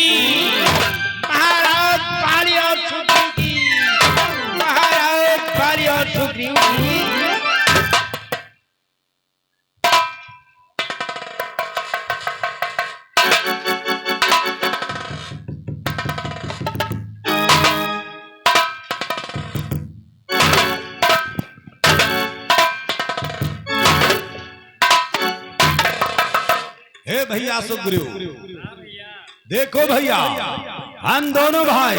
की, महाराज बाली और सुग्रीव की, महाराज बाली और सुग्रीव की। हे भैया सुग्रीव, देखो भैया, हम दोनों भाई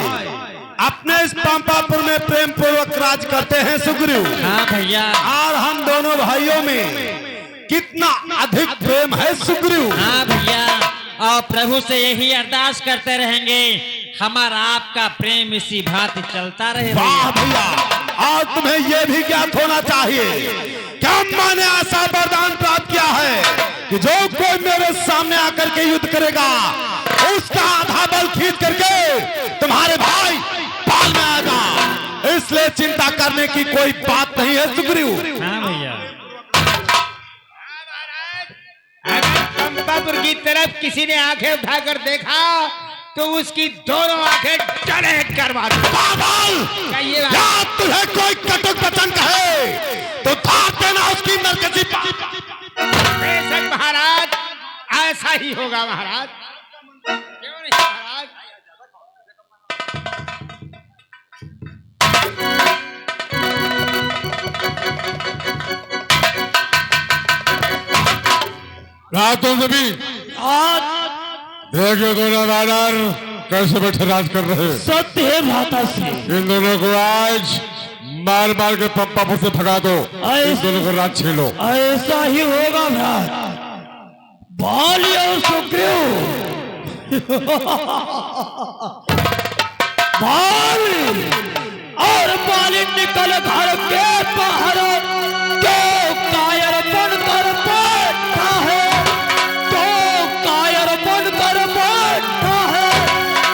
अपने इस पंपापुर में प्रेम पूर्वक राज करते हैं सुग्रीव। हाँ भैया। और हम दोनों भाइयों में कितना अधिक प्रेम है सुग्रीव। हाँ भैया, और प्रभु से यही अरदास करते रहेंगे, हमारा आपका प्रेम इसी भांति चलता रहे। वाह भैया, और तुम्हें यह भी ज्ञात होना चाहिए क्या मैंने ऐसा वरदान प्राप्त किया है कि जो कोई मेरे सामने आकर के युद्ध करेगा उसका आधा बल खींच करके तुम्हारे भाई पाल में आएगा। इसलिए चिंता करने की कोई बात नहीं है सुग्रीव। हाँ भैया। अगर पंपापुर की तरफ किसी ने आंखें उठाकर देखा तो उसकी दोनों आंखें डरे करवा दो। या तुझे कोई कटुक वचन कहे तो थार देना उसकी नरकसी। बेशक महाराज, ऐसा ही होगा महाराज। क्यों नहीं महाराज? रातों में भी देखिए दोनों राडार कैसे बैठे राज कर रहे हैं। सत्य है भ्राता श्री। इन दोनों को आज मार मार के पंपापुर से भगा दो, इन दोनों को राज छीनो। ऐसा ही होगा भ्रात। बाली और सुग्रीव बाली और बाली निकल घर के बाहर क्यों कायर बनकर बैठा है, क्यों कायर बनकर बैठा है।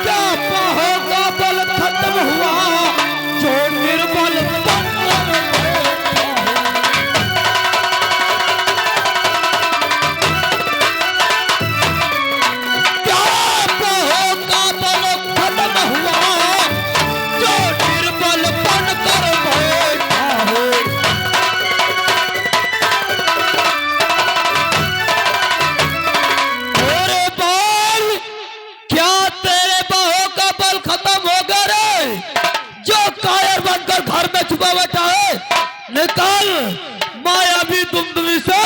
क्या बाहों का बल खत्म हुआ जो निर्बल बनकर बैठा है। क्या बाहों का बल खत्म हुआ जो निर्बल बनकर बैठा है। अरे बाल, क्या तेरे बाहों का बल खत्म हो गया रे, जो कायर बनकर घर में छुपा बैठा है। निकल मायावी दुमदुमी से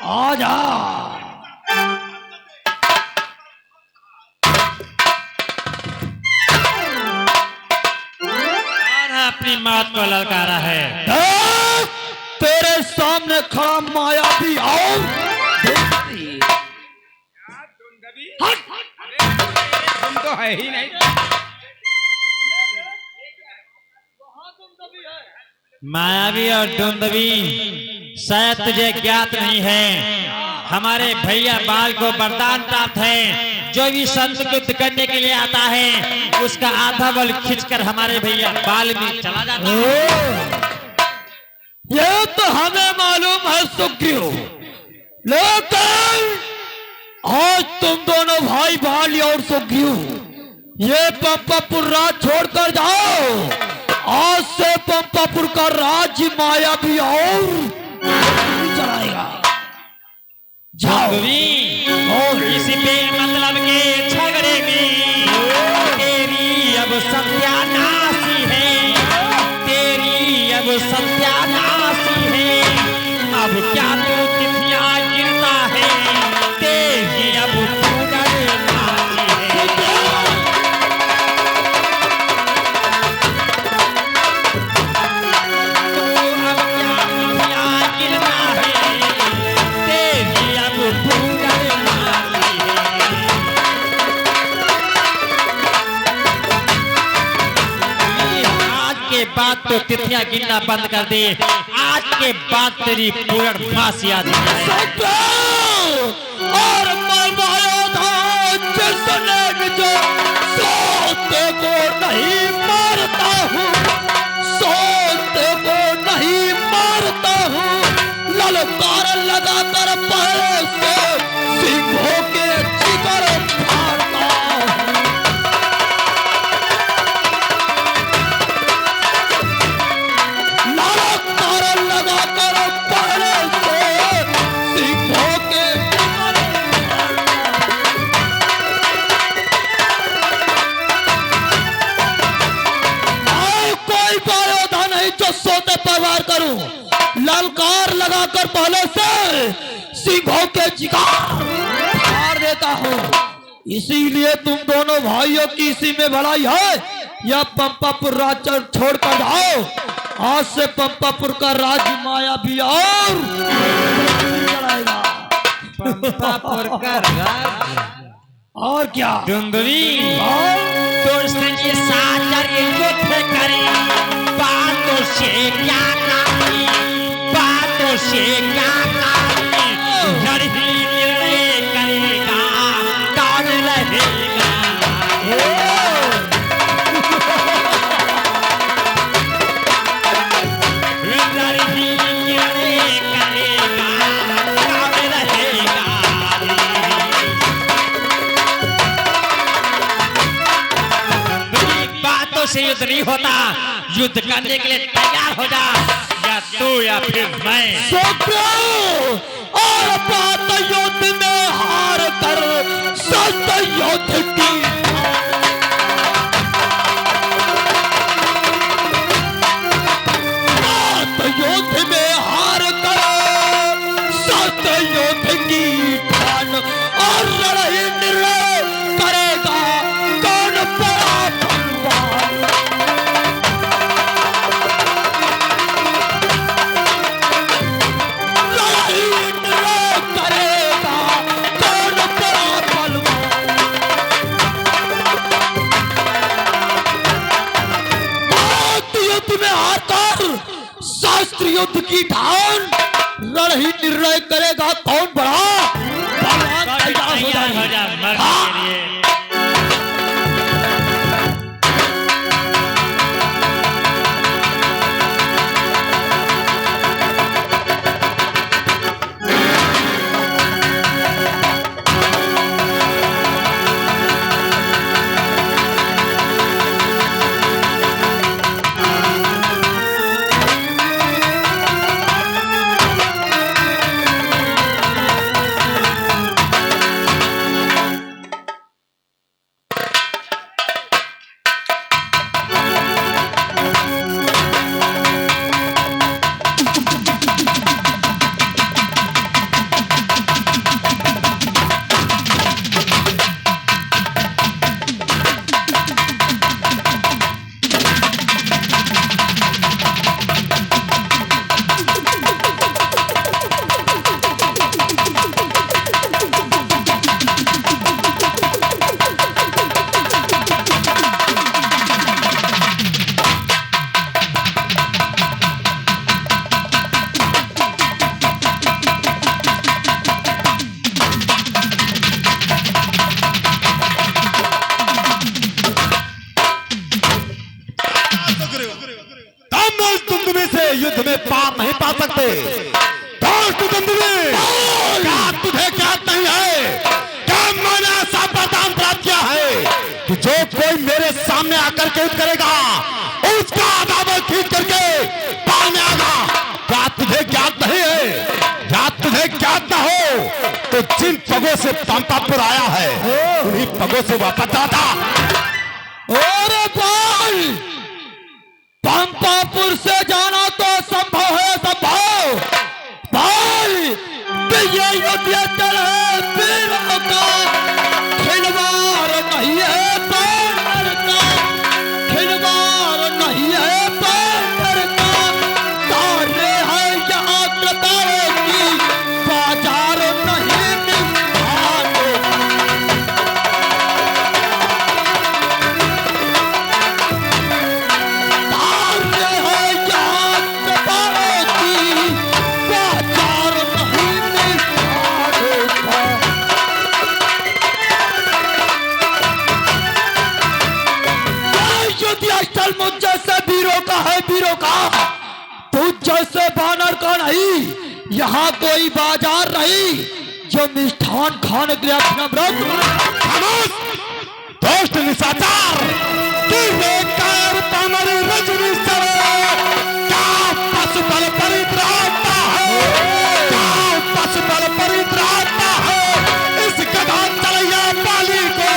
आ जा। अपनी मौत को ललकारा है। देख, तेरे सामने खड़ा मायावी और तुम तो है ही नहीं। मायावी और दुंदवी, शायद तुझे ज्ञात नहीं है, हमारे भैया बाल को वरदान प्राप्त है। जो भी संत को युद्ध करने के लिए आता है उसका आधा बल खींचकर हमारे भैया बाल में चला जाता है। ये तो हमें मालूम है सुग्रीव, लेकिन आज तुम दोनों भाई बाली और सुग्रीव ये पंपापुर राज छोड़कर जाओ। आज से पंपापुर का राज्य मायावी और चलाएगा। जाओ। और इसी पे मतलब के झगड़े में तेरी अब सत्यानाशी है, तेरी अब सत्यानाशी है। अब क्या तू तिथियां गिनता है, तेरी अब पूनरनाशी है। तू अब क्या तिथियां गिनता है, तेरी अब पूनरनाशी है। आज के बाद तो तिथियां गिनना बंद कर दे, आज के बाद तेरी पूर्णमासी आ जाए। और मरवाया था जिसने जो सोते को नहीं मारता हूँ, सोते को नहीं मारता हूँ। ललकार लगाकर पहले से सिंहों के जिगर करूं, ललकार लगाकर पहले से सिंहों के जिगर फाड़ देता हूं। इसीलिए तुम दोनों भाइयों की इसी में भलाई है। यह पंपापुर राज छोड़कर जाओ। आज से पंपापुर का राज्य माया भी और चलाएगा। पंपापुर का राज और क्या धुंधवी तुझसे ये सागर युद्ध करे, बातों से क्या नामी, बातों से क्या नामी, लड़की निर्णय करेगा कौन रहेगा। लड़की निर्णय करेगा कौन रहेगा। बातों से युद्ध नहीं होता, युद्ध करने के लिए तैयार हो जा, या तू या फिर मैं। और बात युद्ध में हार कर सत युद्ध की बात युद्ध में हार कर सत युद्ध की ठान और लड़ाई निर्णय करेगा कौन बड़ा बलवान। लड़ाई निर्णय करेगा कौन बड़ा बलवान। बात युद्ध में हार कर शास्त्र युद्ध की ठान लड़ाई निर्णय करेगा कौन बड़ा बलवान। तैयार हो जा मरने के लिए। युद्ध में पार नहीं पा सकते। क्या तुझे क्या नहीं है? क्या मैंने ऐसा वरदान प्राप्त किया है कि जो कोई मेरे सामने आकर के युद्ध करेगा उसका आधा खींच करके पार में आगा। क्या तुझे ज्ञात नहीं है? क्या तुझे ज्ञात न हो तो जिन पगों से पंपापुर आया है उन्हीं पगों से वापस आता। अरे भाई, पंपापुर से जाना तो संभव है, संभव भाई। ये युद्ध है वीरों का खिलवाड़ नहीं है, पैर का खिलवाड़ नहीं है, पैर का तारे है यहाँ कतारों की बाजार नहीं मिलता। मुझ जैसे वीरों का है, वीरों का। तुझ जैसे बानर का नहीं। यहाँ कोई बाजार नहीं जो मिष्ठान खाने के लिए अपना व्रत। दोस्त निशाचार, रजनी क्या पशुबल परित्राता है, क्या पशुबल परित्राता है। इस गधा चलैया पाली को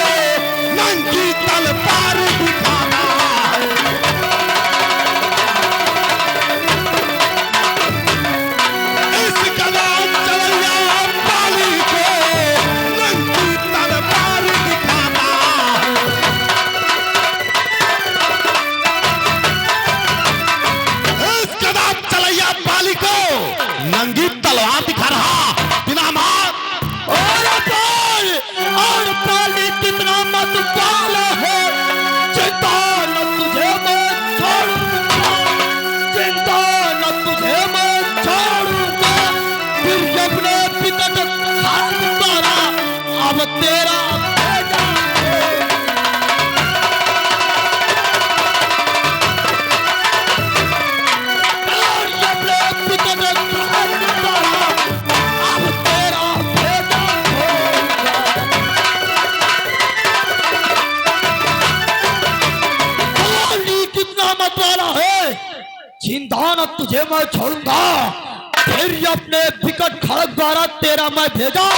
नंगी तलवार दिखाना है। जिंदा न तुझे मैं छोड़ूंगा। फिर अपने विकट खड़ग द्वारा तेरा मैं भेजा।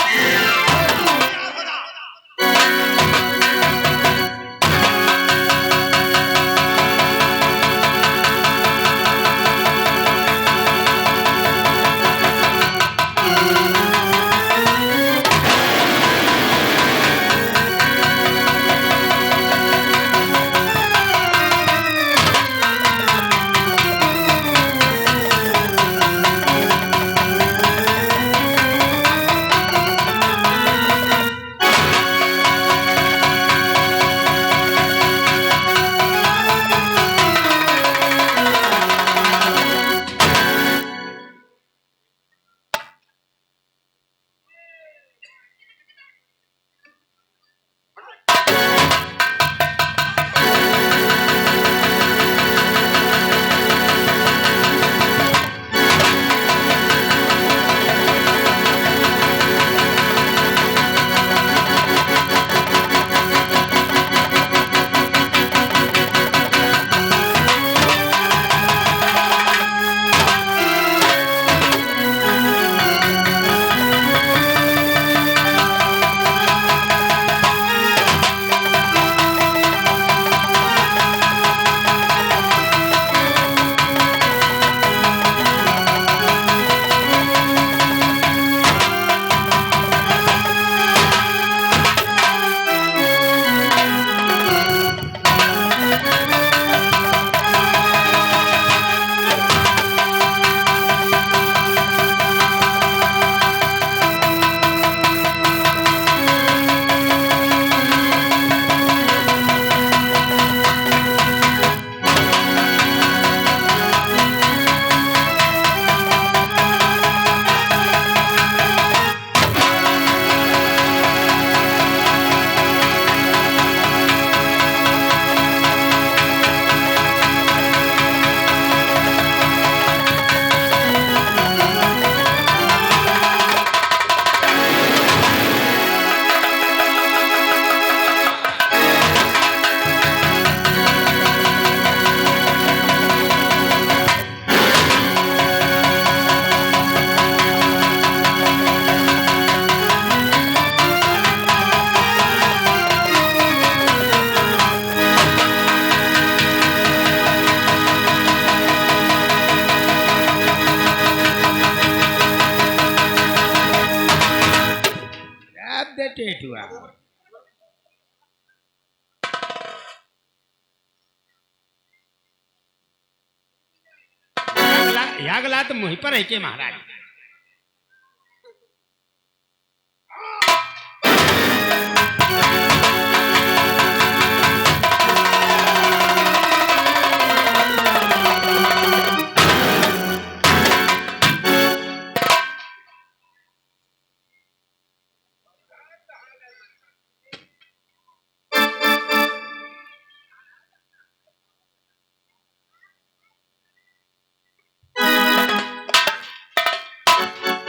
यागला तो मुही पर है के महाराज।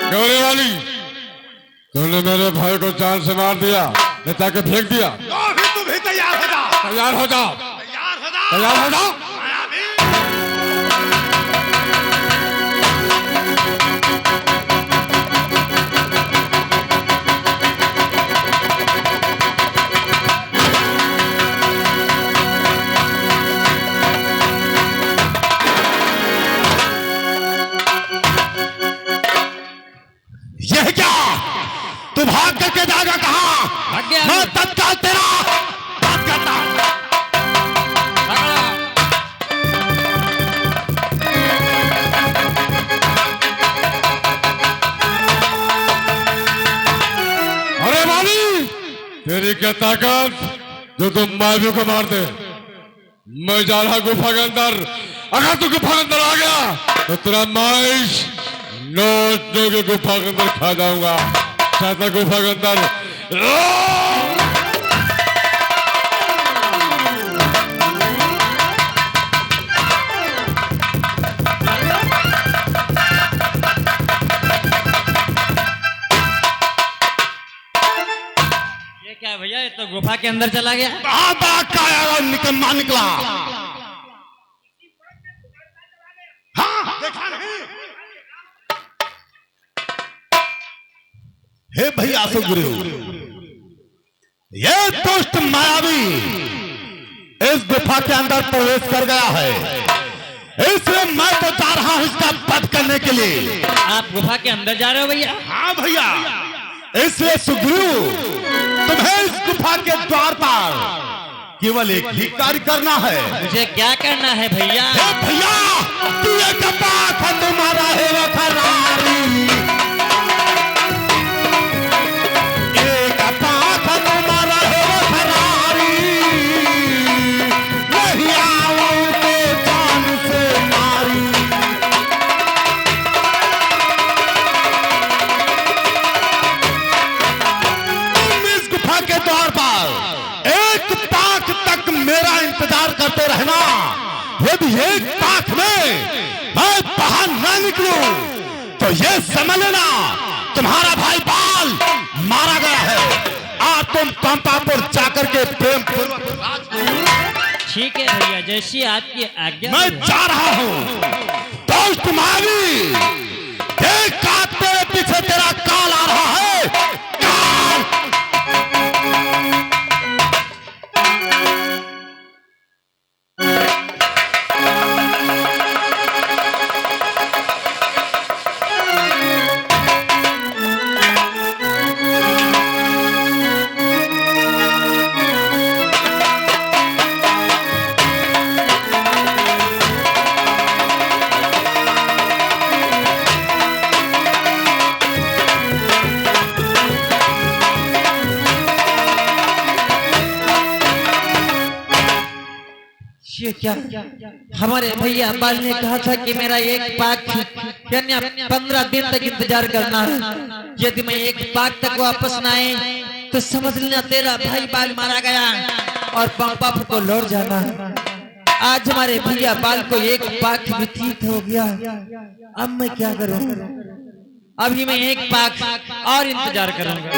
गौरी वाली, तूने मेरे भाई को जान से मार दिया, नेता के फेंक दिया। तो फिर तू भी तैयार हो जा। तैयार हो जाओ, तैयार हो जा। तैयार हो जाओ। यह क्या? तू भाग करके जाएगा कहाँ? भाग गया। मैं तत्काल तेरा बात करता हूं। अरे वाली, तेरी क्या ताकत जो तुम मायू को मार दे। मैं जा रहा गुफा के अंदर, अगर तू गुफा के अंदर आ गया तो तेरा माइश नोच के गुफा के अंदर खा जाऊंगा। चाहता गुफा के अंदर ये क्या भैया, ये तो गुफा के अंदर चला गया। बड़ा निकम्मा निकला। हे भैया सुग्रीव, ये दुष्ट मायावी इस गुफा के अंदर प्रवेश कर गया है, इसलिए मैं तो जा रहा हूं इसका वध करने के लिए। आप गुफा के अंदर जा रहे हो भैया? हाँ भैया, इसलिए सुग्रीव तुम्हें इस गुफा के द्वार पर केवल एक ही कार्य करना है। मुझे क्या करना है भैया? हे भैया, तुझे कपात तुम्हारा है वो फरारी, एक कपात तुम्हारा है वो फरारी, नहीं आओ तो जान से मारी। तुम इस गुफा के द्वार पर एक पाख तक मेरा इंतजार करते रहना। यदि एक पाख में मैं बाहर न निकलूं तो ये समझ लेना तुम्हारा भाई बाल मारा गया है और तुम पंपापुर जाकर के प्रेम पूर्वक। ठीक है भैया, जैसी आपकी आज्ञा। मैं जा रहा हूं। दोस्त मावी, देख का तेरे पीछे तेरा काल आ रहा है, काल। ये क्या? हमारे भैया बाल ने कहा था कि मेरा एक पाक यानी 15 दिन तक इंतजार करना है। यदि मैं एक पाक तक वापस न आए तो समझ लेना तेरा भाई बाल मारा गया और पंपापुर को लौट जाना। आज हमारे भैया बाल को एक पाक व्यतीत हो गया, अब मैं क्या करूं? अभी मैं एक पाक और इंतजार करूंगा।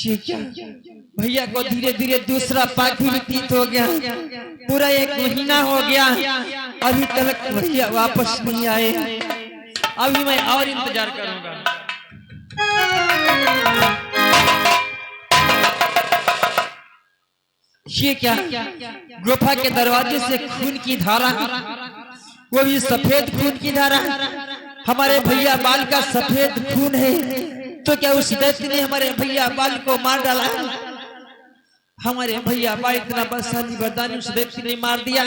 ये क्या? भैया को धीरे धीरे दूसरा पाक भी व्यतीत हो गया, पूरा 1 महीना हो गया, अभी तक भैया वापस नहीं आए। अभी मैं और इंतजार करूंगा। ये क्या? गुफा के दरवाजे से खून की धारा, वो भी सफेद खून की धारा। हमारे भैया बाल का सफेद खून है, तो क्या उस दैत्य ने हमारे भैया बाल को मार डाला? हमारे भैया बाल इतना बलशाली बरदानी उस दैत्य ने मार दिया।